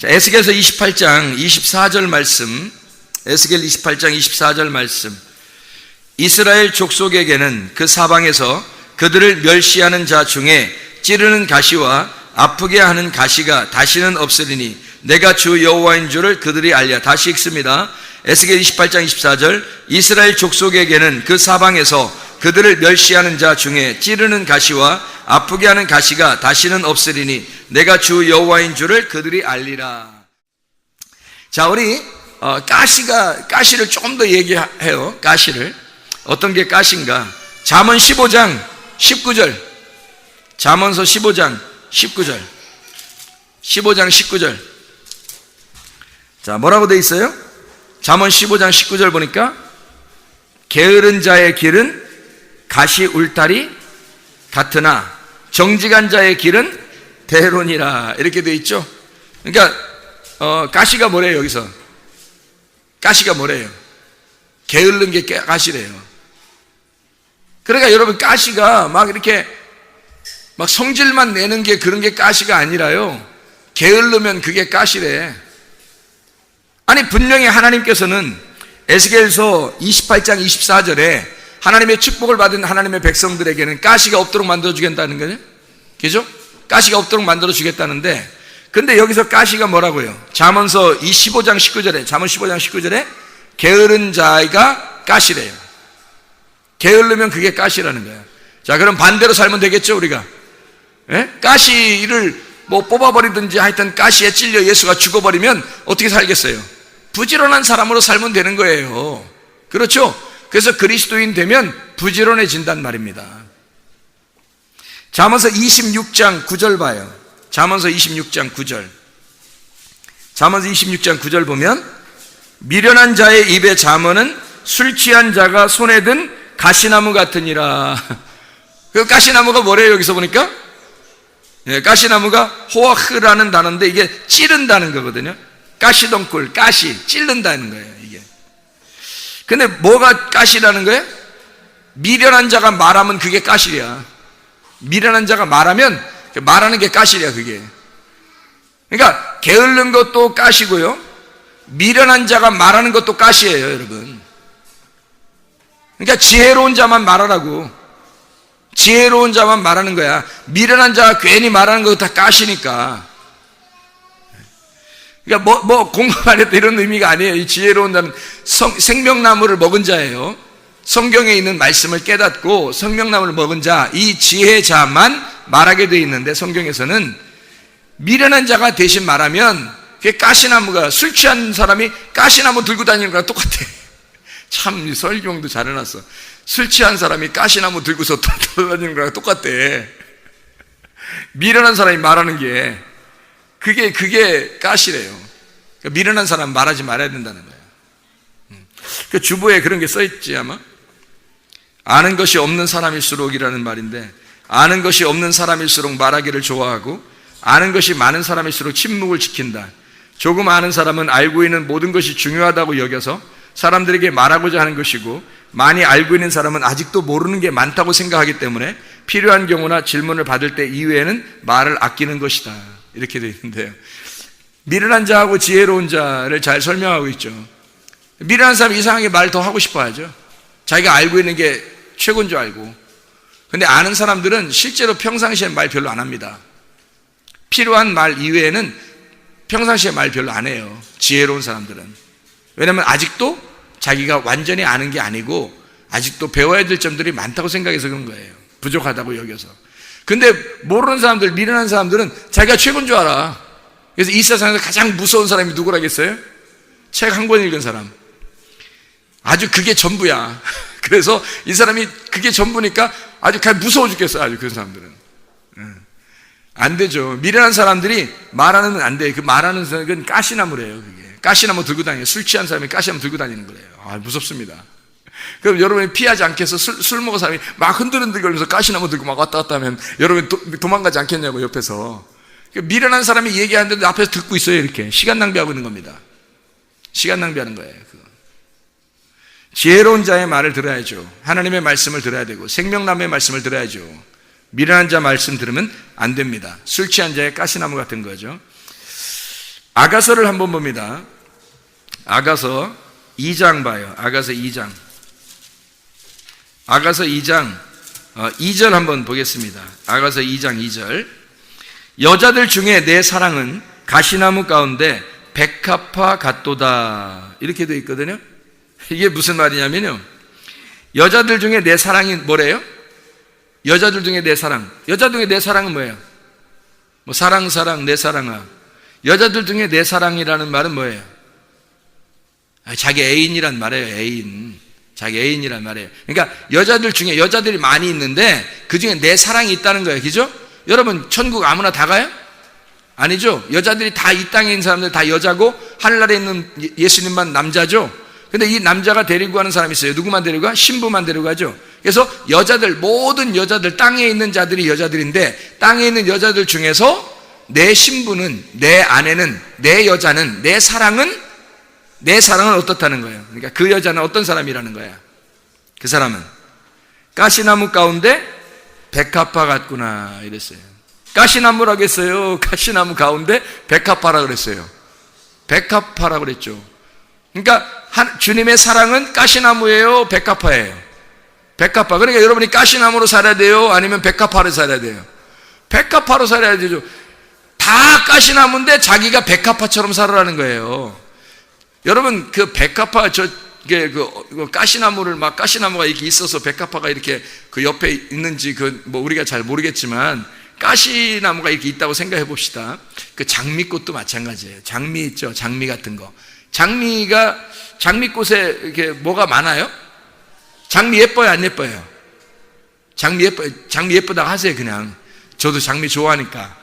자, 에스겔서 28장 24절 말씀, 에스겔 28장 24절 말씀. 이스라엘 족속에게는 그 사방에서 그들을 멸시하는 자 중에 찌르는 가시와 아프게 하는 가시가 다시는 없으리니 내가 주 여호와인 줄을 그들이 알랴. 다시 읽습니다. 에스겔 28장 24절. 이스라엘 족속에게는 그 사방에서 그들을 멸시하는 자 중에 찌르는 가시와 아프게 하는 가시가 다시는 없으리니 내가 주 여호와인 줄을 그들이 알리라. 자, 우리 가시를 조금 더 얘기해요. 가시를 어떤 게 가시인가? 잠언 15장 19절. 잠언서 15장 19절. 15장 19절. 자, 뭐라고 돼 있어요? 잠언 15장 19절 보니까 게으른 자의 길은 가시 울타리 같으나 정직한 자의 길은 대론이라. 이렇게 돼 있죠. 그러니까 가시가 뭐래요? 여기서 가시가 뭐래요? 게으른 게 가시래요. 그러니까 여러분, 가시가 막 이렇게 막 성질만 내는 게 그런 게 가시가 아니라요, 게으르면 그게 가시래. 아니, 분명히 하나님께서는 에스겔서 28장 24절에 하나님의 축복을 받은 하나님의 백성들에게는 가시가 없도록 만들어주겠다는 거죠. 그죠? 가시가 없도록 만들어주겠다는데, 근데 여기서 가시가 뭐라고요? 잠언서 15장 19절에, 잠언 15장 19절에 게으른 자가 가시래요. 게으르면 그게 가시라는 거예요. 자, 그럼 반대로 살면 되겠죠, 우리가? 예? 가시를 뭐 뽑아버리든지 하여튼 가시에 찔려 예수가 죽어버리면 어떻게 살겠어요? 부지런한 사람으로 살면 되는 거예요. 그렇죠? 그래서 그리스도인 되면 부지런해진단 말입니다. 잠언서 26장 9절 봐요. 잠언서 26장 9절. 잠언서 26장 9절 보면 미련한 자의 입의 잠언은 술 취한 자가 손에 든 가시나무 같으니라. 그 가시나무가 뭐래요? 여기서 보니까 가시나무가 호아흐라는 단어인데 이게 찌른다는 거거든요. 가시덩굴, 가시, 찌른다는 거예요, 이게. 근데 뭐가 가시라는 거예요? 미련한 자가 말하면 그게 가시야. 미련한 자가 말하면 말하는 게 가시야, 그게. 그러니까 게으른 것도 가시고요, 미련한 자가 말하는 것도 가시예요, 여러분. 그러니까 지혜로운 자만 말하라고. 지혜로운 자만 말하는 거야. 미련한 자가 괜히 말하는 거 다 가시니까. 그러니까 공감하겠다 이런 의미가 아니에요. 이 지혜로운 자는 생명나무를 먹은 자예요. 성경에 있는 말씀을 깨닫고 생명나무를 먹은 자, 이 지혜자만 말하게 되어 있는데, 성경에서는 미련한 자가 대신 말하면 그게 가시나무가, 술 취한 사람이 가시나무 들고 다니는 거랑 똑같아. 참, 설교도 잘 해놨어. 술 취한 사람이 가시나무 들고서 돌아다니는 거랑 똑같대. 미련한 사람이 말하는 게 그게 가시래요. 그러니까 미련한 사람 말하지 말아야 된다는 거예요. 그 주보에 그런 게 써있지 아마. 아는 것이 없는 사람일수록이라는 말인데, 아는 것이 없는 사람일수록 말하기를 좋아하고 아는 것이 많은 사람일수록 침묵을 지킨다. 조금 아는 사람은 알고 있는 모든 것이 중요하다고 여겨서 사람들에게 말하고자 하는 것이고, 많이 알고 있는 사람은 아직도 모르는 게 많다고 생각하기 때문에 필요한 경우나 질문을 받을 때 이외에는 말을 아끼는 것이다. 이렇게 되어 있는데요, 미련한 자하고 지혜로운 자를 잘 설명하고 있죠. 미련한 사람이 이상하게 말 더 하고 싶어 하죠. 자기가 알고 있는 게 최고인 줄 알고. 근데 아는 사람들은 실제로 평상시에 말 별로 안 합니다. 필요한 말 이외에는 평상시에 말 별로 안 해요, 지혜로운 사람들은. 왜냐하면 아직도 자기가 완전히 아는 게 아니고 아직도 배워야 될 점들이 많다고 생각해서 그런 거예요. 부족하다고 여겨서. 근데 모르는 사람들, 미련한 사람들은 자기가 최고인 줄 알아. 그래서 이 세상에서 가장 무서운 사람이 누구라겠어요? 책 한 권 읽은 사람. 아주 그게 전부야. 그래서 이 사람이 그게 전부니까 아주 그냥 무서워 죽겠어요, 아주 그런 사람들은. 안 되죠. 미련한 사람들이 말하는 안 돼. 그 말하는 사람은 가시나무래요, 그게. 가시나무 들고 다니는, 술 취한 사람이 가시나무 들고 다니는 거래요. 아, 무섭습니다. 그럼 여러분이 피하지 않겠어? 술 먹은 사람이 막 흔들흔들 거리면서 가시나무 들고 막 왔다 갔다 하면 여러분이 도망가지 않겠냐고, 옆에서. 미련한 사람이 얘기하는데 앞에서 듣고 있어요, 이렇게. 시간 낭비하고 있는 겁니다. 시간 낭비하는 거예요, 그거. 지혜로운 자의 말을 들어야죠. 하나님의 말씀을 들어야 되고 생명나무의 말씀을 들어야죠. 미련한 자 말씀 들으면 안 됩니다. 술 취한 자의 가시나무 같은 거죠. 아가서를 한번 봅니다. 아가서 2장 봐요. 아가서 2장. 아가서 2장 2절 한번 보겠습니다. 아가서 2장 2절. 여자들 중에 내 사랑은 가시나무 가운데 백합화 같도다. 이렇게 되어 있거든요. 이게 무슨 말이냐면요, 여자들 중에 내 사랑이 뭐래요? 여자들 중에 내 사랑. 여자들 중에 내 사랑은 뭐예요? 뭐 사랑 내 사랑아. 여자들 중에 내 사랑이라는 말은 뭐예요? 자기 애인이란 말이에요. 애인. 자기 애인이란 말이에요. 그러니까 여자들 중에, 여자들이 많이 있는데 그 중에 내 사랑이 있다는 거예요. 그죠? 여러분 천국 아무나 다 가요? 아니죠. 여자들이 다 이 땅에 있는 사람들 다 여자고 하늘나라에 있는 예수님만 남자죠. 근데 이 남자가 데리고 가는 사람이 있어요. 누구만 데리고 가? 신부만 데리고 가죠. 그래서 여자들, 모든 여자들, 땅에 있는 자들이 여자들인데, 땅에 있는 여자들 중에서 내 신부는, 내 아내는, 내 여자는, 내 사랑은 어떻다는 거예요. 그러니까 그 여자는 어떤 사람이라는 거야. 그 사람은 가시나무 가운데 백합화 같구나 이랬어요. 가시나무라고 했어요? 가시나무 가운데 백합화라고 그랬어요? 백합화라고 그랬죠. 그러니까 주님의 사랑은 가시나무예요? 백합화예요? 백합화. 그러니까 여러분이 가시나무로 살아야 돼요? 아니면 백합화로 살아야 돼요? 백합화로 살아야 되죠. 다 가시나무인데 자기가 백합화처럼 살아라는 거예요. 여러분 그 백합화, 가시나무를 막, 가시나무가 이렇게 있어서 백합화가 이렇게 그 옆에 있는지 뭐 우리가 잘 모르겠지만, 가시나무가 이렇게 있다고 생각해 봅시다. 그 장미꽃도 마찬가지예요. 장미 있죠? 장미 같은 거. 장미꽃에 이렇게 뭐가 많아요? 장미 예뻐요? 안 예뻐요? 장미 예쁘다고 하세요, 그냥. 저도 장미 좋아하니까.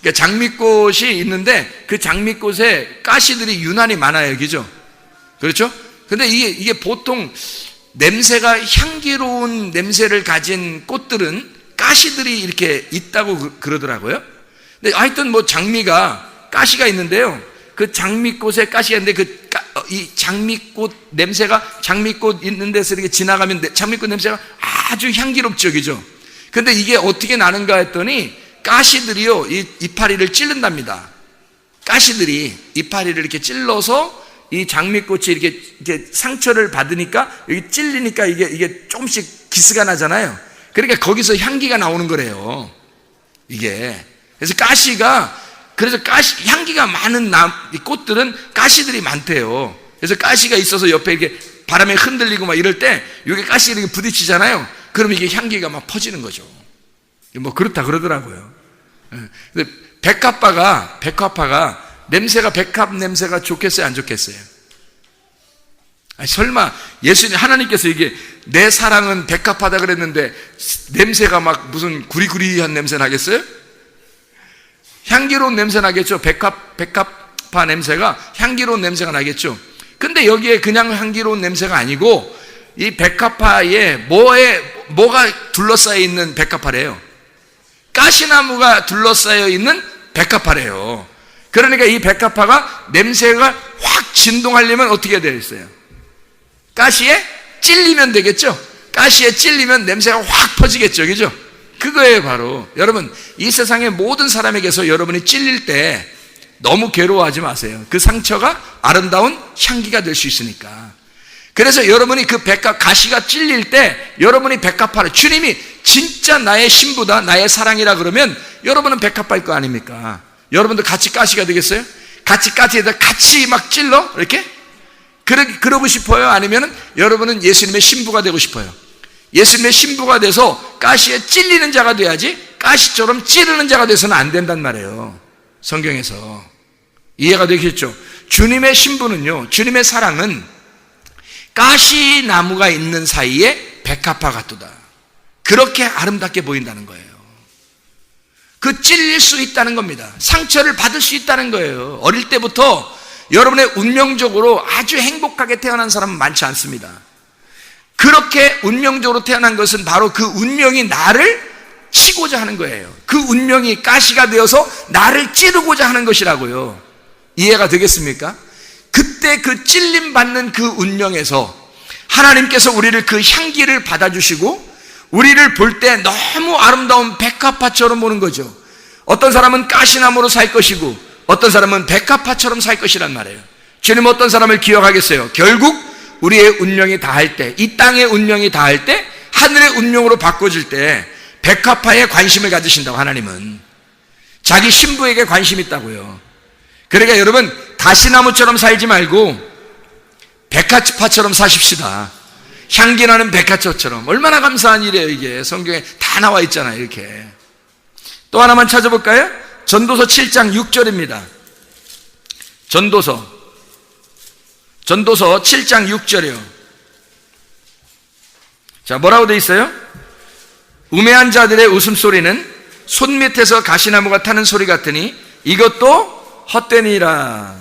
그러니까 장미꽃이 있는데 그 장미꽃에 가시들이 유난히 많아요. 그죠? 그렇죠? 근데 이게 보통 냄새가 향기로운 냄새를 가진 꽃들은 가시들이 이렇게 있다고 그러더라고요. 근데 하여튼 뭐 장미가 가시가 있는데요. 그 장미꽃에 가시가 있는데 이 장미꽃 냄새가, 장미꽃 있는 데서 이렇게 지나가면 장미꽃 냄새가 아주 향기롭죠. 그죠? 근데 이게 어떻게 나는가 했더니 가시들이요, 이 이파리를 찌른답니다. 가시들이 이파리를 이렇게 찔러서 이 장미꽃이 이렇게 상처를 받으니까, 여기 찔리니까 이게 조금씩 기스가 나잖아요. 그러니까 거기서 향기가 나오는 거래요. 이게. 그래서 향기가 많은 이 꽃들은 가시들이 많대요. 그래서 가시가 있어서 옆에 이렇게 바람에 흔들리고 막 이럴 때, 이게 가시가 이렇게 부딪히잖아요. 그러면 이게 향기가 막 퍼지는 거죠. 뭐 그렇다 그러더라고요. 근데 백합화가 냄새가, 백합 냄새가 좋겠어요, 안 좋겠어요? 아니, 설마 예수님, 하나님께서 이게 내 사랑은 백합화다 그랬는데 냄새가 막 무슨 구리구리한 냄새 나겠어요? 향기로운 냄새 나겠죠. 백합화 냄새가 향기로운 냄새가 나겠죠. 근데 여기에 그냥 향기로운 냄새가 아니고, 이 백합화에 뭐가 둘러싸여 있는 백합화래요? 가시나무가 둘러싸여 있는 백합화래요. 그러니까 이 백합화가 냄새가 확 진동하려면 어떻게 해야 되겠어요? 가시에 찔리면 되겠죠? 가시에 찔리면 냄새가 확 퍼지겠죠. 그죠? 그거예요, 바로. 여러분, 이 세상의 모든 사람에게서 여러분이 찔릴 때 너무 괴로워하지 마세요. 그 상처가 아름다운 향기가 될 수 있으니까. 그래서 여러분이 그 가시가 찔릴 때 여러분이 백합화를, 주님이 진짜 나의 신부다, 나의 사랑이라 그러면 여러분은 백합화일 거 아닙니까? 여러분도 같이 가시가 되겠어요? 가시에다 같이 막 찔러? 이렇게? 그러고 싶어요? 아니면 여러분은 예수님의 신부가 되고 싶어요? 예수님의 신부가 돼서 가시에 찔리는 자가 돼야지, 가시처럼 찌르는 자가 돼서는 안 된단 말이에요. 성경에서. 이해가 되겠죠? 주님의 신부는요, 주님의 사랑은 가시나무가 있는 사이에 백합화 같도다. 그렇게 아름답게 보인다는 거예요. 그 찔릴 수 있다는 겁니다. 상처를 받을 수 있다는 거예요. 어릴 때부터 여러분의 운명적으로 아주 행복하게 태어난 사람은 많지 않습니다. 그렇게 운명적으로 태어난 것은 바로 그 운명이 나를 치고자 하는 거예요. 그 운명이 가시가 되어서 나를 찌르고자 하는 것이라고요. 이해가 되겠습니까? 그때 그 찔림 받는 그 운명에서 하나님께서 우리를 그 향기를 받아주시고 우리를 볼 때 너무 아름다운 백합화처럼 보는 거죠. 어떤 사람은 가시나무로 살 것이고 어떤 사람은 백합화처럼 살 것이란 말이에요. 주님 어떤 사람을 기억하겠어요? 결국 우리의 운명이 다할 때, 이 땅의 운명이 다할 때, 하늘의 운명으로 바꿔질 때 백합화에 관심을 가지신다고. 하나님은 자기 신부에게 관심 있다고요. 그러니까 여러분, 가시나무처럼 살지 말고 백합화처럼 사십시다. 향기나는 백합화처럼. 얼마나 감사한 일이에요. 이게 성경에 다 나와 있잖아요. 이렇게. 또 하나만 찾아볼까요? 전도서 7장 6절입니다. 전도서 7장 6절이요. 자, 뭐라고 돼 있어요? 우매한 자들의 웃음소리는 손밑에서 가시나무가 타는 소리 같으니 이것도 헛되니라.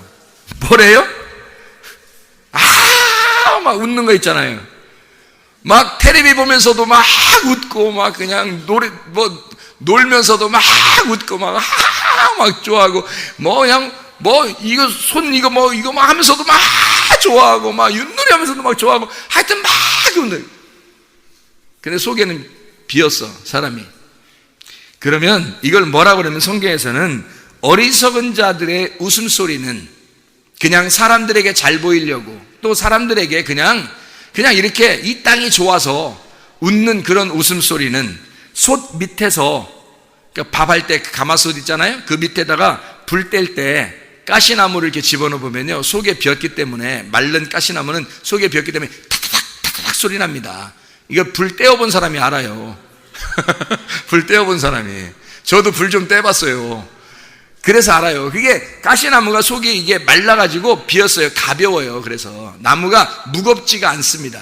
뭐래요? 막 웃는 거 있잖아요. 막 텔레비 보면서도 막 웃고, 막 그냥 놀면서도 막 웃고, 막 좋아하고, 그냥 이거 이거 막 하면서도 막 좋아하고, 막 윷놀이 하면서도 막 좋아하고, 하여튼 막 웃는. 근데 속에는 비었어, 사람이. 그러면 이걸 뭐라고 그러면 성경에서는 어리석은 자들의 웃음소리는 그냥 사람들에게 잘 보이려고, 또 사람들에게 그냥 이렇게 이 땅이 좋아서 웃는 그런 웃음소리는 솥 밑에서, 그러니까 밥할 때 가마솥 있잖아요. 그 밑에다가 불 뗄 때 가시나무를 이렇게 집어넣으면요, 속에 비었기 때문에, 마른 가시나무는 속에 비었기 때문에 타타닥 소리 납니다. 이거 불 떼어본 사람이 알아요. 불 떼어본 사람이. 저도 불 좀 떼봤어요. 그래서 알아요. 그게 가시나무가 속이 이게 말라가지고 비었어요. 가벼워요. 그래서 나무가 무겁지가 않습니다.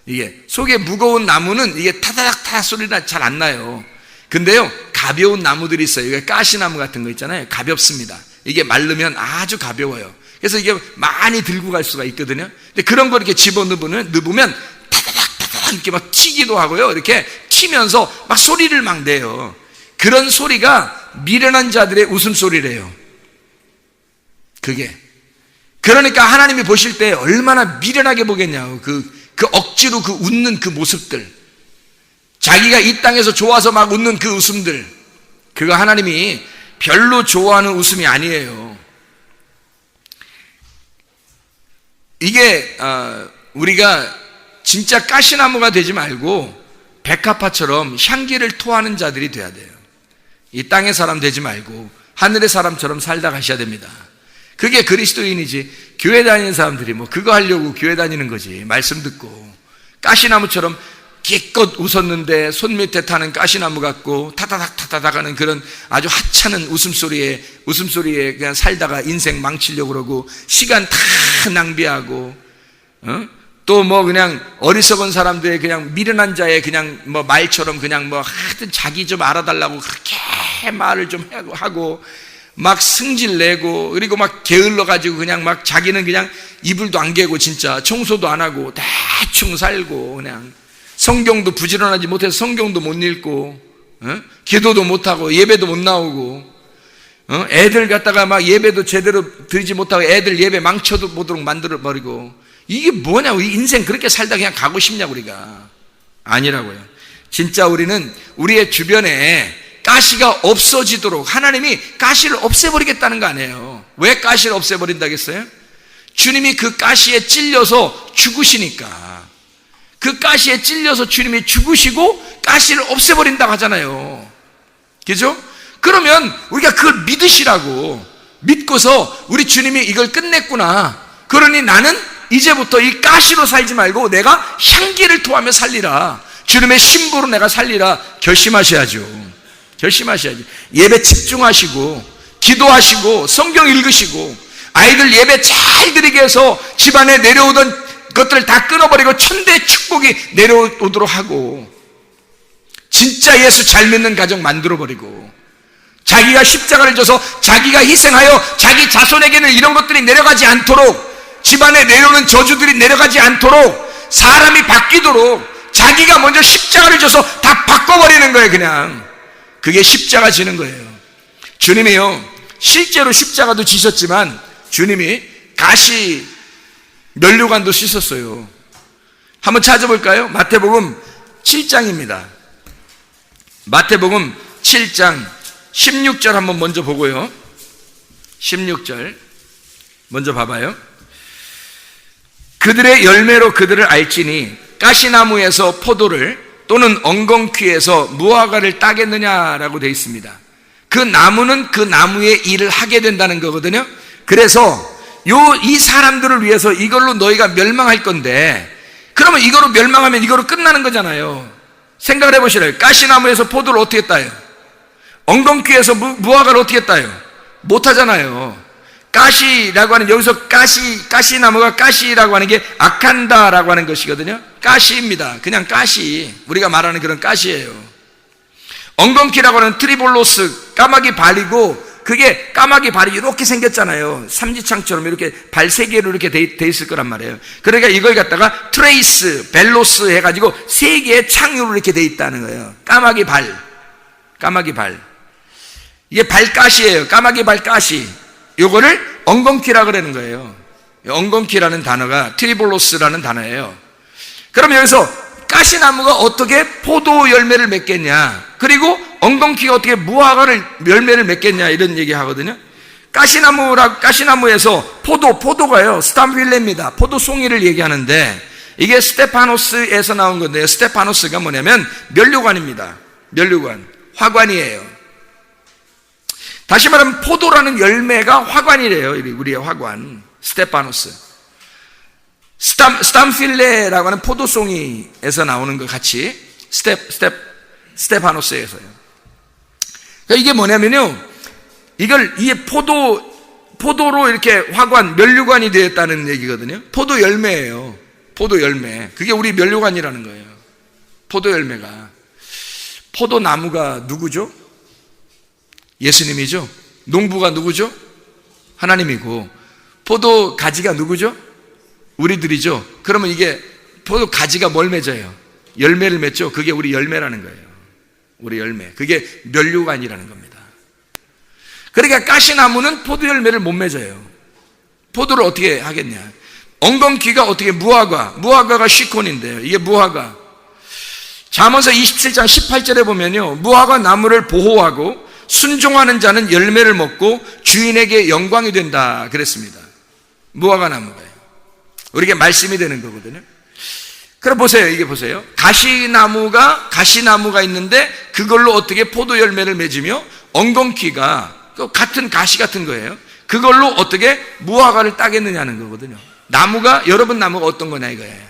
이게 속에 무거운 나무는 이게 타다닥 소리가 잘 안 나요. 근데요, 가벼운 나무들이 있어요. 이게 가시나무 같은 거 있잖아요. 가볍습니다. 이게 마르면 아주 가벼워요. 그래서 이게 많이 들고 갈 수가 있거든요. 근데 그런 거 이렇게 집어넣으면 타다닥 이렇게 막 튀기도 하고요. 이렇게 튀면서 막 소리를 막 내요. 그런 소리가 미련한 자들의 웃음소리래요. 그게. 그러니까 하나님이 보실 때 얼마나 미련하게 보겠냐고. 그 억지로 그 웃는 그 모습들. 자기가 이 땅에서 좋아서 막 웃는 그 웃음들. 그거 하나님이 별로 좋아하는 웃음이 아니에요. 이게 우리가 진짜 가시나무가 되지 말고 백합화처럼 향기를 토하는 자들이 돼야 돼요. 이 땅의 사람 되지 말고 하늘의 사람처럼 살다 가셔야 됩니다. 그게 그리스도인이지. 교회 다니는 사람들이 그거 하려고 교회 다니는 거지. 말씀 듣고 가시나무처럼 기껏 웃었는데 손밑에 타는 가시나무 같고 타다닥 하는 그런 아주 하찮은 웃음소리에 그냥 살다가 인생 망치려고 그러고 시간 다 낭비하고, 또 그냥 어리석은 사람들의 그냥 미련한 자의 그냥 말처럼 그냥 하여튼 자기 좀 알아달라고 그렇게 말을 좀 하고 막 승질 내고, 그리고 막 게을러 가지고 그냥 막 자기는 그냥 이불도 안 개고 진짜 청소도 안 하고 대충 살고, 그냥 성경도 부지런하지 못해서 성경도 못 읽고, 기도도 못 하고 예배도 못 나오고, 애들 갖다가 막 예배도 제대로 드리지 못하고 애들 예배 망쳐도 보도록 만들어 버리고. 이게 뭐냐고. 이 인생 그렇게 살다 그냥 가고 싶냐고. 우리가 아니라고요. 진짜 우리는 우리의 주변에 가시가 없어지도록 하나님이 가시를 없애버리겠다는 거 아니에요. 왜 가시를 없애버린다겠어요? 주님이 그 가시에 찔려서 죽으시니까. 그 가시에 찔려서 주님이 죽으시고 가시를 없애버린다고 하잖아요. 그죠? 그러면 우리가 그걸 믿으시라고. 믿고서 우리 주님이 이걸 끝냈구나. 그러니 나는 이제부터 이 가시로 살지 말고 내가 향기를 토하며 살리라. 주님의 신부로 내가 살리라. 결심하셔야죠. 결심하셔야지. 예배 집중하시고 기도하시고 성경 읽으시고 아이들 예배 잘 드리게 해서 집안에 내려오던 것들을 다 끊어버리고 천대의 축복이 내려오도록 하고, 진짜 예수 잘 믿는 가정 만들어버리고, 자기가 십자가를 져서 자기가 희생하여 자기 자손에게는 이런 것들이 내려가지 않도록, 집안에 내려오는 저주들이 내려가지 않도록, 사람이 바뀌도록 자기가 먼저 십자가를 져서 다 바꿔버리는 거예요. 그냥 그게 십자가 지는 거예요. 주님이요, 실제로 십자가도 지셨지만 주님이 가시 면류관도 씻었어요. 한번 찾아볼까요? 마태복음 7장입니다. 마태복음 7장 16절 한번 먼저 보고요. 16절 먼저 봐봐요. 그들의 열매로 그들을 알지니 가시나무에서 포도를 또는 엉겅퀴에서 무화과를 따겠느냐라고 되어 있습니다. 그 나무는 그 나무의 일을 하게 된다는 거거든요. 그래서 이 사람들을 위해서 이걸로 너희가 멸망할 건데, 그러면 이거로 멸망하면 이거로 끝나는 거잖아요. 생각을 해보시래요. 가시나무에서 포도를 어떻게 따요? 엉겅퀴에서 무화과를 어떻게 따요? 못하잖아요. 가시라고 하는, 여기서 가시나무가 가시라고 하는 게 아칸다라고 하는 것이거든요. 가시입니다. 그냥 가시. 우리가 말하는 그런 가시예요. 엉겅퀴라고 하는 트리볼로스, 까마귀 발이고, 그게 까마귀 발이 이렇게 생겼잖아요. 삼지창처럼 이렇게 발 세 개로 이렇게 돼 있을 거란 말이에요. 그러니까 이걸 갖다가 트레이스, 벨로스 해가지고 세 개의 창으로 이렇게 돼 있다는 거예요. 까마귀 발. 이게 발가시예요. 까마귀 발가시. 요거를 엉겅퀴라 그러는 거예요. 엉겅퀴라는 단어가 트리볼로스라는 단어예요. 그럼 여기서 가시나무가 어떻게 포도 열매를 맺겠냐, 그리고 엉겅퀴가 어떻게 무화과를 열매를 맺겠냐, 이런 얘기 하거든요. 가시나무에서 포도가요, 스탐필레입니다. 포도송이를 얘기하는데, 이게 스테파노스에서 나온 건데요. 스테파노스가 뭐냐면 면류관입니다. 면류관, 화관이에요. 다시 말하면 포도라는 열매가 화관이래요. 우리의 화관, 스테파노스. 스탐필레라고 하는 포도송이에서 나오는 것 같이 스테파노스에서요. 그러니까 이게 뭐냐면요, 이게 포도로 이렇게 화관, 면류관이 되었다는 얘기거든요. 포도 열매예요. 포도 열매. 그게 우리 면류관이라는 거예요. 포도 열매가. 포도나무가 누구죠? 예수님이죠. 농부가 누구죠? 하나님이고, 포도 가지가 누구죠? 우리들이죠. 그러면 이게 포도 가지가 뭘 맺어요? 열매를 맺죠. 그게 우리 열매라는 거예요. 우리 열매. 그게 면류관이라는 겁니다. 그러니까 가시나무는 포도 열매를 못 맺어요. 포도를 어떻게 하겠냐? 엉겅퀴가 어떻게 무화과가 시콘인데요. 이게 무화과. 잠언서 27장 18절에 보면요, 무화과 나무를 보호하고 순종하는 자는 열매를 먹고 주인에게 영광이 된다 그랬습니다. 무화과 나무가요. 우리에게 말씀이 되는 거거든요. 그럼 보세요. 이게 보세요. 가시나무가 있는데 그걸로 어떻게 포도 열매를 맺으며, 엉겅퀴가 같은 가시 같은 거예요. 그걸로 어떻게 무화과를 따겠느냐는 거거든요. 여러분 나무가 어떤 거냐 이거예요.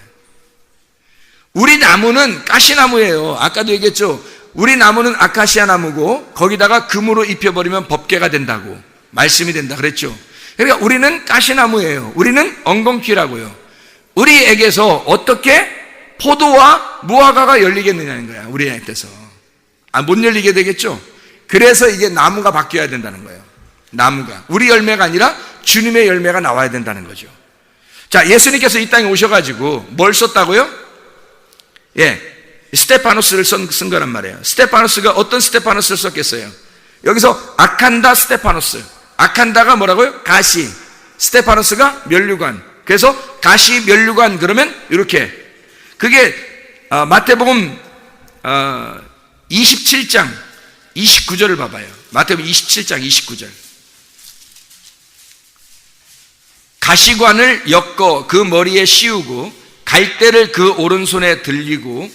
우리 나무는 가시나무예요. 아까도 얘기했죠. 우리 나무는 아카시아 나무고 거기다가 금으로 입혀버리면 법궤가 된다고, 말씀이 된다 그랬죠. 그러니까 우리는 가시나무예요. 우리는 엉겅퀴라고요. 우리에게서 어떻게 포도와 무화과가 열리겠느냐는 거야. 우리한테서. 못 열리게 되겠죠. 그래서 이게 나무가 바뀌어야 된다는 거예요. 나무가. 우리 열매가 아니라 주님의 열매가 나와야 된다는 거죠. 자, 예수님께서 이 땅에 오셔가지고 뭘 썼다고요? 스테파노스를 쓴 거란 말이에요. 스테파노스가 어떤 스테파노스를 썼겠어요? 여기서 아칸다 스테파노스. 아칸다가 뭐라고요? 가시. 스테파노스가 면류관. 그래서 가시 면류관 그러면 이렇게. 그게 마태복음 27장 29절을 봐봐요. 마태복음 27장 29절. 가시관을 엮어 그 머리에 씌우고 갈대를 그 오른손에 들리고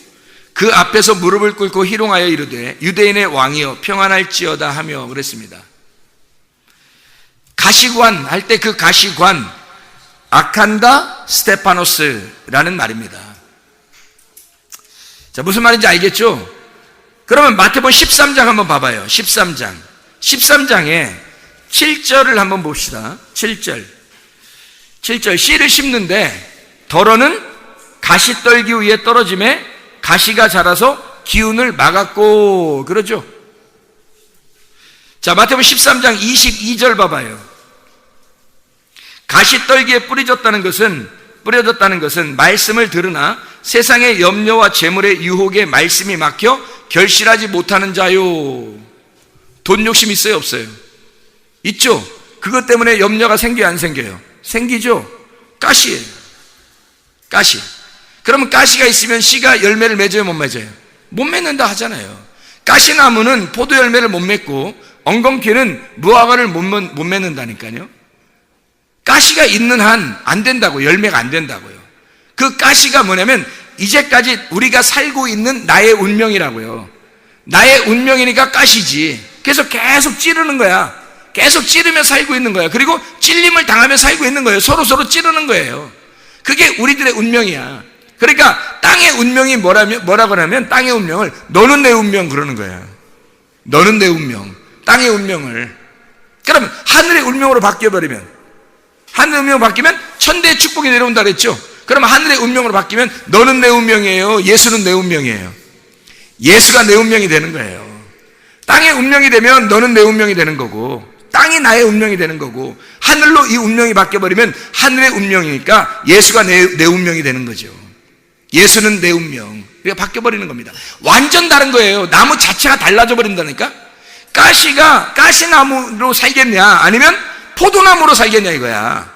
그 앞에서 무릎을 꿇고 희롱하여 이르되 유대인의 왕이여 평안할지어다 하며 그랬습니다. 가시관 할 때 그 가시관, 아칸다 스테파노스라는 말입니다. 자, 무슨 말인지 알겠죠? 그러면 마태복음 13장 한번 봐봐요. 13장에 7절을 한번 봅시다. 7절 씨를 심는데 덜어는 가시떨기 위에 떨어짐에 가시가 자라서 기운을 막았고, 그러죠? 자, 마태복음 13장 22절 봐봐요. 가시떨기에 뿌려졌다는 것은 말씀을 들으나 세상의 염려와 재물의 유혹에 말씀이 막혀 결실하지 못하는 자요. 돈 욕심 있어요, 없어요? 있죠? 그것 때문에 염려가 생겨요, 안 생겨요? 생기죠? 가시예요. 가시. 그러면 가시가 있으면 씨가 열매를 맺어요, 못 맺어요? 못 맺는다 하잖아요. 가시나무는 포도 열매를 못 맺고 엉겅퀴는 무화과를 못 맺는다니까요. 가시가 있는 한 안 된다고, 열매가 안 된다고요. 그 가시가 뭐냐면 이제까지 우리가 살고 있는 나의 운명이라고요. 나의 운명이니까 가시지. 그래서 계속 찌르는 거야. 계속 찌르며 살고 있는 거야. 그리고 찔림을 당하며 살고 있는 거예요. 서로 찌르는 거예요. 그게 우리들의 운명이야. 그러니까 땅의 운명이 뭐라고 하냐면 땅의 운명을 너는 내 운명 그러는 거야. 너는 내 운명, 땅의 운명을. 그러면 하늘의 운명으로 바뀌어버리면, 하늘의 운명으로 바뀌면 천대의 축복이 내려온다 그랬죠. 그러면 하늘의 운명으로 바뀌면 너는 내 운명이에요, 예수는 내 운명이에요. 예수가 내 운명이 되는 거예요. 땅의 운명이 되면 너는 내 운명이 되는 거고, 땅이 나의 운명이 되는 거고, 하늘로 이 운명이 바뀌어버리면 하늘의 운명이니까 예수가 내 운명이 되는 거죠. 예수는 내 운명. 그러니까 바뀌어버리는 겁니다. 완전 다른 거예요. 나무 자체가 달라져 버린다니까. 가시가 가시나무로 살겠냐 아니면 포도나무로 살겠냐 이거야.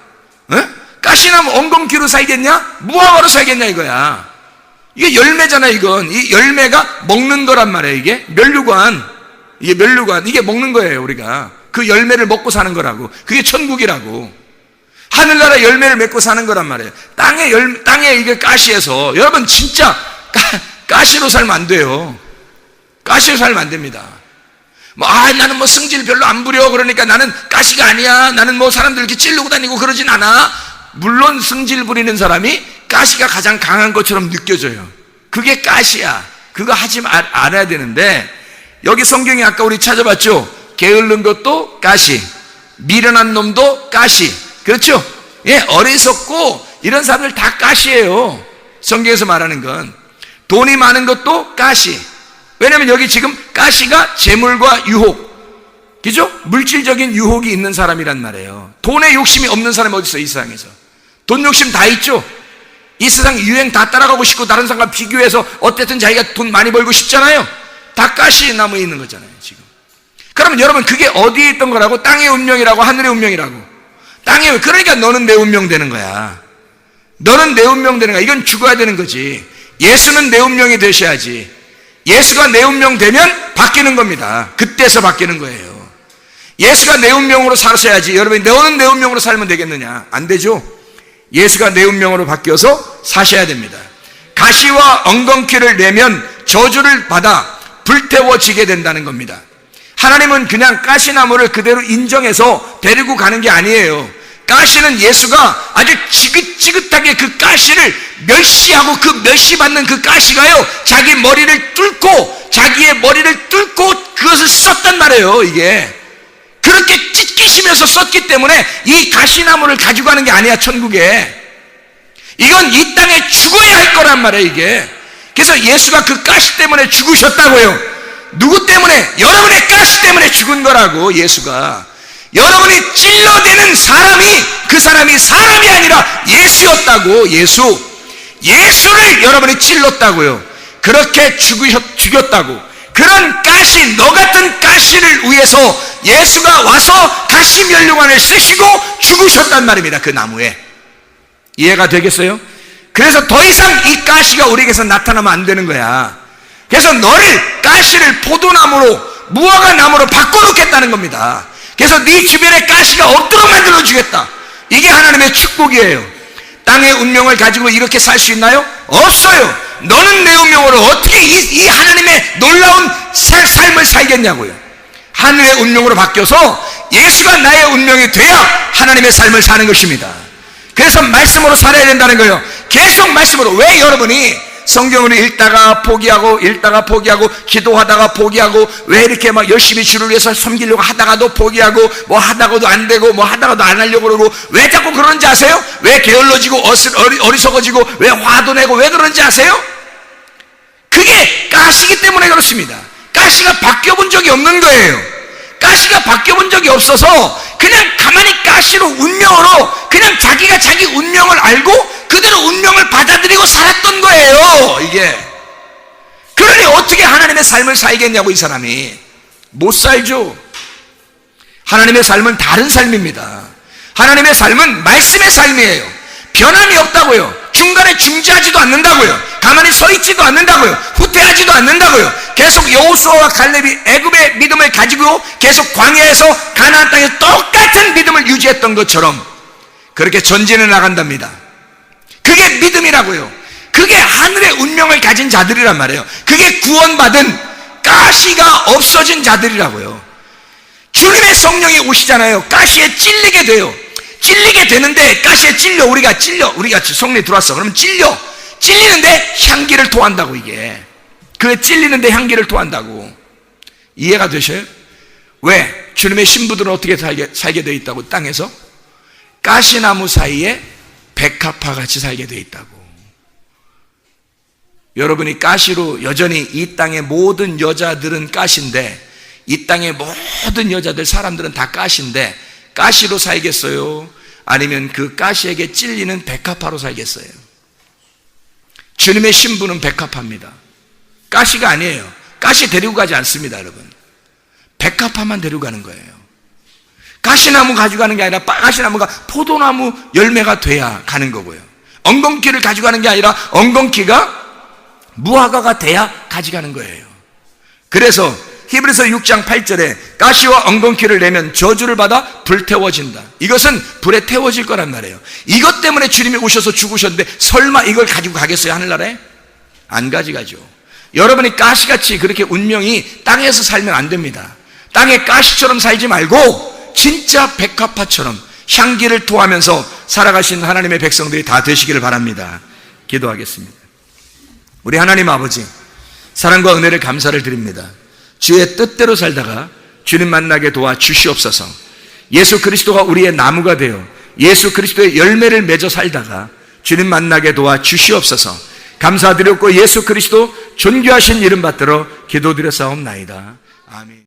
가시나무 엉겅퀴로 살겠냐 무화과로 살겠냐 이거야. 이게 열매잖아. 이건 이 열매가 먹는 거란 말이에요. 이게 멸류관, 이게 먹는 거예요. 우리가 그 열매를 먹고 사는 거라고. 그게 천국이라고. 하늘나라 열매를 맺고 사는 거란 말이에요. 땅에 이게 가시에서 여러분 진짜 가시로 살면 안 돼요. 가시로 살면 안 됩니다. 나는 승질 별로 안 부려. 그러니까 나는 가시가 아니야. 나는 사람들 이렇게 찌르고 다니고 그러진 않아. 물론 승질 부리는 사람이 가시가 가장 강한 것처럼 느껴져요. 그게 가시야. 그거 하지 않아야 되는데, 여기 성경에 아까 우리 찾아봤죠. 게으른 것도 가시, 미련한 놈도 가시. 그렇죠? 예, 어리석고 이런 사람들 다 가시예요. 성경에서 말하는 건. 돈이 많은 것도 가시. 왜냐면 여기 지금 가시가 재물과 유혹, 그죠? 물질적인 유혹이 있는 사람이란 말이에요. 돈에 욕심이 없는 사람이 어디 있어요? 이 세상에서. 돈 욕심 다 있죠? 이 세상 유행 다 따라가고 싶고 다른 사람과 비교해서 어쨌든 자기가 돈 많이 벌고 싶잖아요. 다 가시 나무에 있는 거잖아요 지금. 그러면 여러분 그게 어디에 있던 거라고? 땅의 운명이라고, 하늘의 운명이라고. 그러니까 너는 내 운명 되는 거야. 너는 내 운명 되는 거야. 이건 죽어야 되는 거지. 예수는 내 운명이 되셔야지. 예수가 내 운명 되면 바뀌는 겁니다. 그때서 바뀌는 거예요. 예수가 내 운명으로 사셔야지. 여러분이 너는 내 운명으로 살면 되겠느냐? 안 되죠. 예수가 내 운명으로 바뀌어서 사셔야 됩니다. 가시와 엉겅퀴를 내면 저주를 받아 불태워지게 된다는 겁니다. 하나님은 그냥 가시나무를 그대로 인정해서 데리고 가는 게 아니에요. 가시는 예수가 아주 지긋지긋하게 그 가시를 멸시하고, 그 멸시받는 그 가시가요, 자기의 머리를 뚫고 그것을 썼단 말이에요. 이게 그렇게 찢기시면서 썼기 때문에 이 가시나무를 가지고 가는 게 아니야. 천국에 이건 이 땅에 죽어야 할 거란 말이에요. 이게 그래서 예수가 그 가시 때문에 죽으셨다고요. 누구 때문에? 여러분의 가시 때문에 죽은 거라고. 예수가 여러분이 찔러대는 그 사람이 사람이 아니라 예수였다고. 예수를 여러분이 찔렀다고요. 그렇게 죽였다고. 그런 가시, 너 같은 가시를 위해서 예수가 와서 가시 멸류관을 쓰시고 죽으셨단 말입니다. 그 나무에. 이해가 되겠어요? 그래서 더 이상 이 가시가 우리에게서 나타나면 안 되는 거야. 그래서 너를, 가시를 포도나무로, 무화과 나무로 바꿔놓겠다는 겁니다. 그래서 네 주변에 가시가 없도록 만들어 주겠다. 이게 하나님의 축복이에요. 땅의 운명을 가지고 이렇게 살 수 있나요? 없어요. 너는 내 운명으로 어떻게 이 하나님의 놀라운 삶을 살겠냐고요. 하늘의 운명으로 바뀌어서 예수가 나의 운명이 돼야 하나님의 삶을 사는 것입니다. 그래서 말씀으로 살아야 된다는 거예요. 계속 말씀으로. 왜 여러분이 성경을 읽다가 포기하고 기도하다가 포기하고, 왜 이렇게 막 열심히 주를 위해서 섬기려고 하다가도 포기하고, 뭐 하다가도 안 되고, 뭐 하다가도 안 하려고 그러고, 왜 자꾸 그러는지 아세요? 왜 게을러지고 어리석어지고, 왜 화도 내고, 왜 그러는지 아세요? 그게 가시기 때문에 그렇습니다. 가시가 바뀌어본 적이 없는 거예요. 가시가 바뀌어본 적이 없어서 그냥 가만히 가시로, 운명으로 그냥 자기가 자기 운명을 알고 그대로 운명을 받아들이고 살았던 거예요. 이게 그러니 어떻게 하나님의 삶을 살겠냐고. 이 사람이 못 살죠. 하나님의 삶은 다른 삶입니다. 하나님의 삶은 말씀의 삶이에요. 변함이 없다고요. 중간에 중지하지도 않는다고요. 가만히 서 있지도 않는다고요. 후퇴하지도 않는다고요. 계속 여호수아와 갈렙이 애굽의 믿음을 가지고 계속 광야에서 가나안 땅에서 똑같은 믿음을 유지했던 것처럼 그렇게 전진해 나간답니다. 그게 믿음이라고요. 그게 하늘의 운명을 가진 자들이란 말이에요. 그게 구원받은 가시가 없어진 자들이라고요. 주님의 성령이 오시잖아요. 가시에 찔리게 돼요. 찔리게 되는데 가시에 우리가 성령이 들어왔어. 그러면 찔리는데 향기를 토한다고. 이게 그게 찔리는데 향기를 토한다고. 이해가 되셔요? 왜? 주님의 신부들은 어떻게 살게 되어 있다고? 땅에서 가시나무 사이에 백합화 같이 살게 되어 있다고. 여러분이 가시로 여전히 이 땅의 모든 여자들은 가시인데, 이 땅의 모든 여자들 사람들은 다 가시인데 가시로 살겠어요? 아니면 그 가시에게 찔리는 백합화로 살겠어요? 주님의 신부는 백합화입니다. 가시가 아니에요. 가시 데리고 가지 않습니다, 여러분. 백합화만 데리고 가는 거예요. 가시나무 가지고 가는 게 아니라 가시나무가 포도나무 열매가 돼야 가는 거고요. 엉겅퀴를 가져가는 게 아니라 엉겅퀴가 무화과가 돼야 가져가는 거예요. 그래서 히브리서 6장 8절에 가시와 엉겅퀴를 내면 저주를 받아 불태워진다. 이것은 불에 태워질 거란 말이에요. 이것 때문에 주님이 오셔서 죽으셨는데 설마 이걸 가지고 가겠어요, 하늘나라에? 안 가져가죠. 여러분이 가시같이 그렇게 운명이 땅에서 살면 안 됩니다. 땅에 가시처럼 살지 말고 진짜 백합화처럼 향기를 토하면서 살아가신 하나님의 백성들이 다 되시기를 바랍니다. 기도하겠습니다. 우리 하나님 아버지, 사랑과 은혜를 감사를 드립니다. 주의 뜻대로 살다가 주님 만나게 도와 주시옵소서. 예수 그리스도가 우리의 나무가 되어 예수 그리스도의 열매를 맺어 살다가 주님 만나게 도와 주시옵소서. 감사드렸고 예수 그리스도 존귀하신 이름 받들어 기도드렸사옵나이다. 아멘.